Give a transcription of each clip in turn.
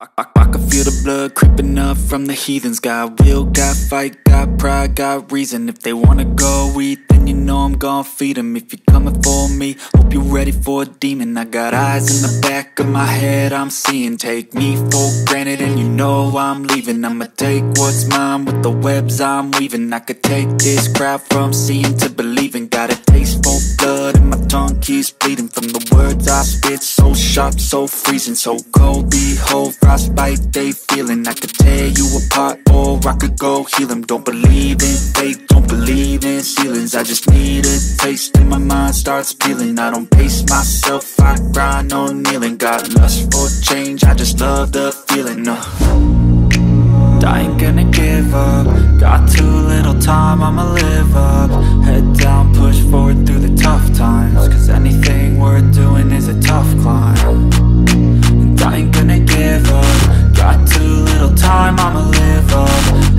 I can feel the blood creeping up from the heathens. Got will, got fight, got pride, got reason. If they wanna go eat, then you know I'm gon' feed them. If you're coming for me, hope you're ready for a demon. I got eyes in the back of my head, I'm seeing. Take me for granted and you know I'm leaving. I'ma take what's mine with the webs I'm weaving. I could take this crowd from seeing to believing. Got a taste for blood and my tongue keeps bleeding. From the words I spit, so sharp, so freezing. So cold, behold, frostbite they feeling. I could tear you apart or I could go heal them. Don't believe in fate, don't believe in ceilings. I just need a taste and my mind starts peeling. I don't pace myself, I grind on kneeling. Got lust for change, I just love the feeling. I ain't gonna give up. Got too little time, I'ma live up. Head down, push forward through the tough times. Cause anything worth doing is a tough climb. And I ain't gonna give up. Got too little time, I'ma live up.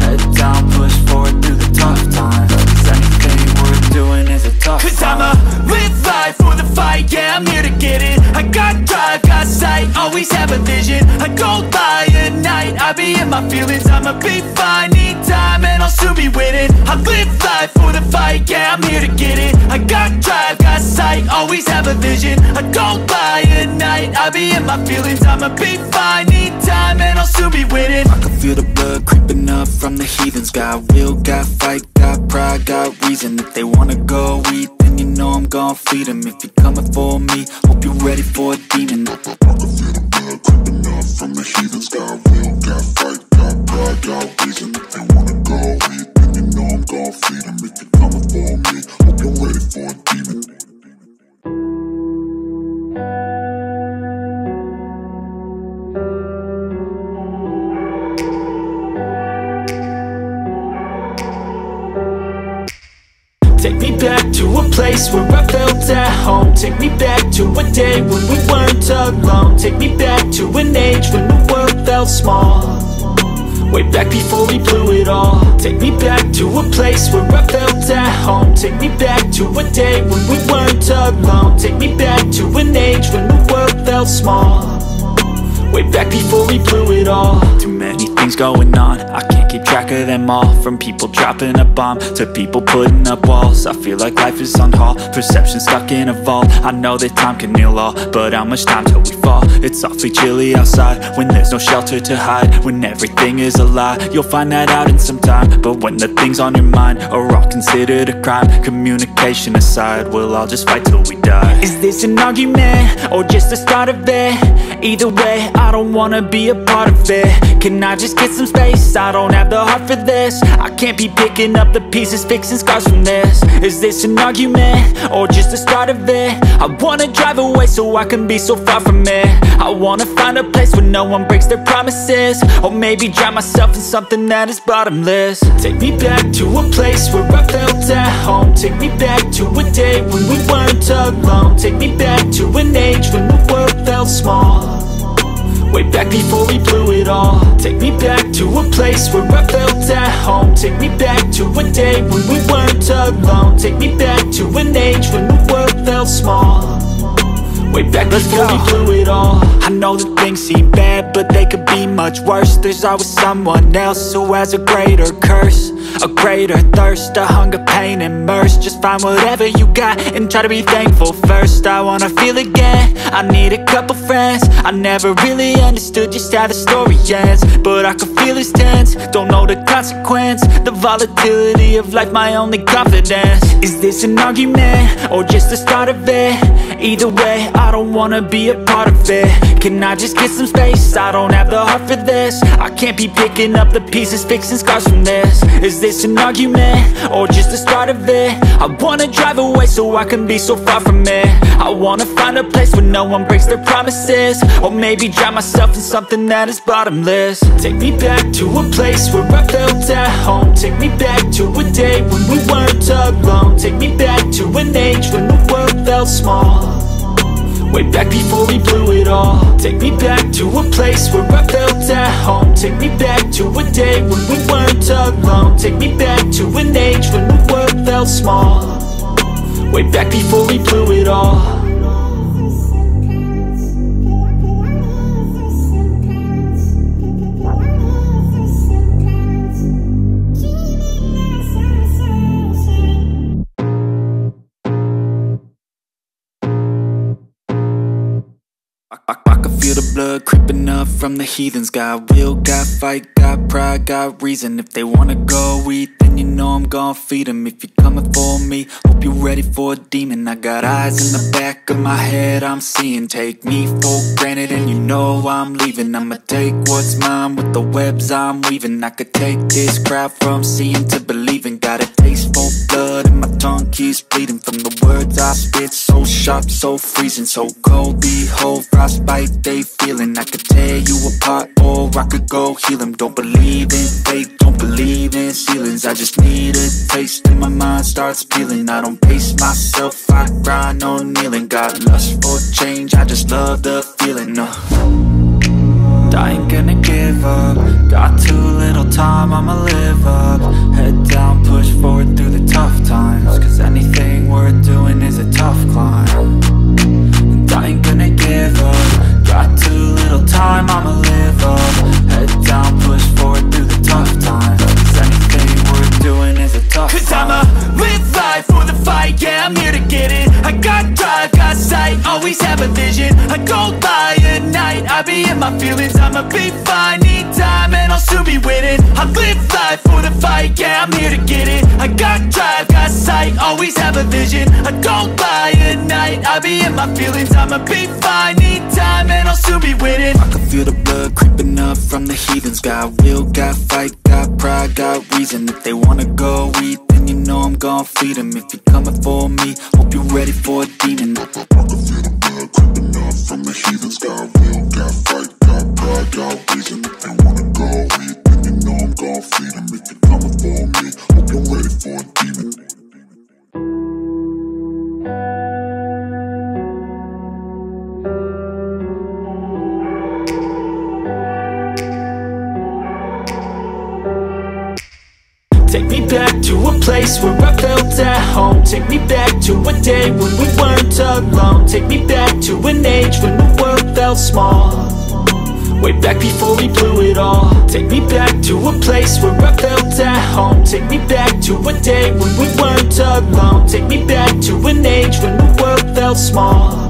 Head down, push forward through the tough times. Cause anything worth doing is a tough climb. Cause I'ma live life for the fight, yeah, I'm here to get it. I got drive, got sight, always have a vision. I go by at night, I be in my feelings. I'ma be fine, need time and I'll soon be winning. I live life for the fight, yeah, I'm here to get it. I got drive, got sight, always have a vision. I go by at night, I be in my feelings. I'ma be fine, need time and I'll soon be winning. I can feel the blood creeping up from the heathens. Got will, got fight, got pride, got reason. If they wanna go eat, then you know I'm gon' feed them. If you're coming for me, hope you're ready for a demon. I can feel the blood creeping up from the heathens. Got will, got fight, got pride, got reason. If they wanna go eat, then you know I'm gon' feed them. If you're coming for me, hope you're ready for a demon. Take me back to a place where I felt at home. Take me back to a day when we weren't alone. Take me back to an age when the world felt small. Way back before we blew it all. Take me back to a place where I felt at home. Take me back to a day when we weren't alone. Take me back to an age when the world felt small. Way back before we blew it all. Too many things going on, I can't keep track of them all. From people dropping a bomb to people putting up walls. I feel like life is on hold, perception stuck in a vault. I know that time can heal all, but how much time till we fall? It's awfully chilly outside, when there's no shelter to hide. When everything is a lie, you'll find that out in some time. But when the things on your mind are all considered a crime, communication aside, we'll all just fight till we die. Is this an argument, or just the start of it? Either way, I don't wanna be a part of it. Can I just get some space? I don't have the heart for this. I can't be picking up the pieces, fixing scars from this. Is this an argument, or just the start of it? I wanna drive away so I can be so far from it. I wanna find a place where no one breaks their promises. Or maybe drown myself in something that is bottomless. Take me back to a place where I felt at home. Take me back to a day when we weren't alone. Take me back to an age when the world felt small. Way back before we blew it all. Take me back to a place where I felt at home. Take me back to a day when we weren't alone. Take me back to an age when the world felt small. Way back before we blew it all. I know that things seem bad, but they could be much worse. There's always someone else who has a greater curse, a greater thirst, a hunger, pain, and mercy. Just find whatever you got and try to be thankful first. I wanna feel again, I need a couple friends. I never really understood just how the story ends, but I can feel it's tense, don't know the consequence. The volatility of life, my only confidence. Is this an argument, or just the start of it? Either way, I don't wanna be a part of it. Can I just get some space? I don't have the heart for this. I can't be picking up the pieces, fixing scars from this. Is this an argument, or just the start of it? I wanna drive away so I can be so far from it. I wanna find a place where no one breaks their promises. Or maybe drown myself in something that is bottomless. Take me back to a place where I felt at home. Take me back to a day when we weren't alone. Take me back to an age when the world felt small. Way back before we blew it all. Take me back to a place where I felt at home. Take me back to a day when we weren't alone. Take me back to an age when the world felt small. Way back before we blew it all. I can feel the blood creeping up from the heathens. Got will, got fight, got pride, got reason. If they wanna go eat, then you know I'm gon' feed them. If you're coming for me, hope you're ready for a demon. I got eyes in the back of my head, I'm seeing. Take me for granted and you know I'm leaving. I'ma take what's mine with the webs I'm weaving. I could take this crowd from seeing to believing. Got a taste for blood and my tongue keeps bleeding from the words I spit. So sharp, so freezing, so cold. Behold, frostbite they feeling. I could tear you apart or I could go heal them. Don't believe in fate, don't believe in ceilings. I just need a taste and my mind starts peeling. I don't pace myself, I grind on kneeling. Got lust for change, I just love the feeling. I ain't gonna give up. Got too little time, I'ma live up. Head down, push forward through the tough times. Cause anything worth doing is a tough climb. And I ain't gonna give up. Got too little time, I'ma live up. Head down, push forward through the tough times. Cause anything worth doing is a tough climb. Cause I'ma live life for the fight, yeah, I'm here to get it. I got drive, got sight, always have a vision. I don't lie at night, I be in my feelings. I'ma be fine, need time and I'll soon be winning. I live life for the fight, yeah, I'm here to get it. I got drive, got sight, always have a vision. I don't lie at night, I be in my feelings. I'ma be fine, need time and I'll soon be winning. I can feel the blood creeping up from the heathens. Got will, got fight, got pride, got reason. If they wanna go eat, then you know I'm gon' feed them. If you're coming for me, hope you're ready for a demon. I can feel the blood creeping up from the heathens. Got will, got fight, got pride, got reason. If they wanna go eat, then you know I'm gon' feed them. If you're coming for me, hope you're ready for a demon. Take me back to a place where I felt at home. Take me back to a day when we weren't alone. Take me back to an age when the world felt small. Way back before we blew it all. Take me back to a place where I felt at home. Take me back to a day when we weren't alone. Take me back to an age when the world felt small.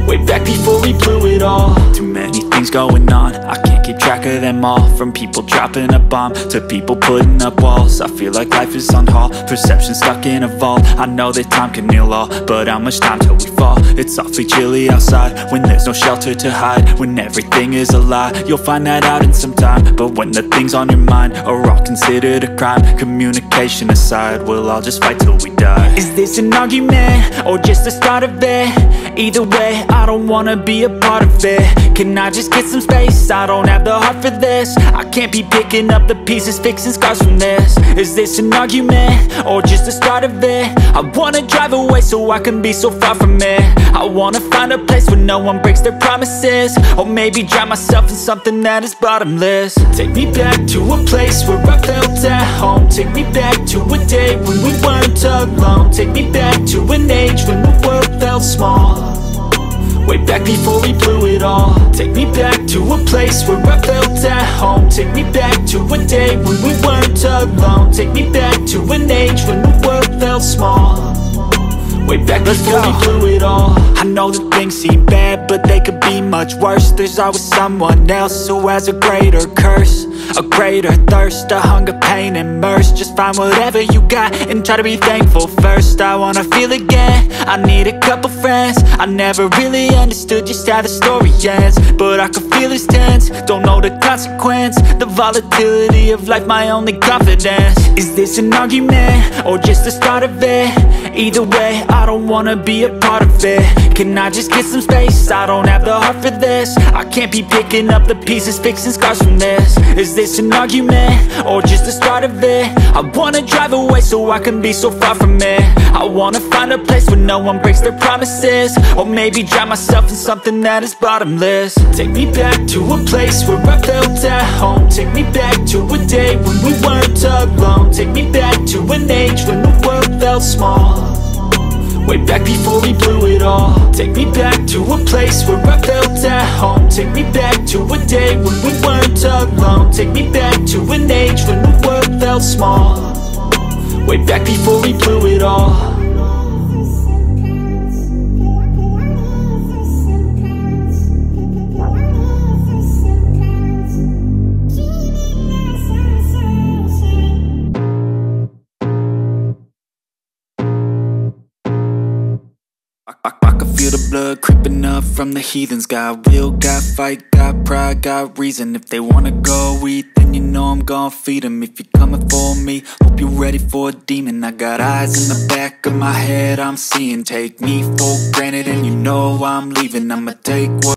Way back before we blew it all. Too many things going on, I can't keep track of them all. From people dropping a bomb to people putting up walls. I feel like life is on hold, perception stuck in a vault. I know that time can heal all, but how much time till we fall? It's awfully chilly outside when there's no shelter to hide. When everything is a lie, you'll find that out in some time. But when the things on your mind are all considered a crime, communication aside, we'll all just fight till we die. Is this an argument or just the start of it? Either way, I don't wanna be a part of it. Can I just get some space? I don't have the heart for this. I can't be picking up the pieces, fixing scars from this. Is this an argument or just the start of it? I wanna drive away so I can be so far from it. I wanna find a place where no one breaks their promises. Or maybe drown myself in something that is bottomless. Take me back to a place where I felt at home. Take me back to a day when we weren't alone. Take me back to an age when the world felt small. Way back before we blew it all. Take me back to a place where I felt at home. Take me back to a day when we weren't alone. Take me back to an age when the world felt small. Way back before we blew it all. I know that things seem bad, but they could be much worse. There's always someone else who has a greater curse, a greater thirst, a hunger, pain, and mercy. Just find whatever you got and try to be thankful first. I wanna feel again, I need a couple friends. I never really understood just how the story ends, but I can feel it's tense, don't know the consequence. The volatility of life, my only confidence. Is this an argument or just the start of it? Either way, I don't wanna be a part of it. Can I just get some space? I don't have the heart for this. I can't be picking up the pieces, fixing scars from this. Is this an argument or just the start of it? I wanna drive away so I can be so far from it. I wanna find a place where no one breaks their promises. Or maybe drown myself in something that is bottomless. Take me back to a place where I felt at home. Take me back to a day when we weren't alone. Take me back to an age when the world felt small. Way back before we blew it all. Take me back to a place where I felt at home. Take me back to a day when we weren't alone. Take me back to an age when the world felt small. Way back before we blew it all. feel the blood creeping up from the heathens. Got will, got fight, got pride, got reason. If they wanna go eat, then you know I'm gon' feed them. If you're coming for me, hope you're ready for a demon. I got eyes in the back of my head, I'm seeing. Take me for granted and you know I'm leaving. I'ma take what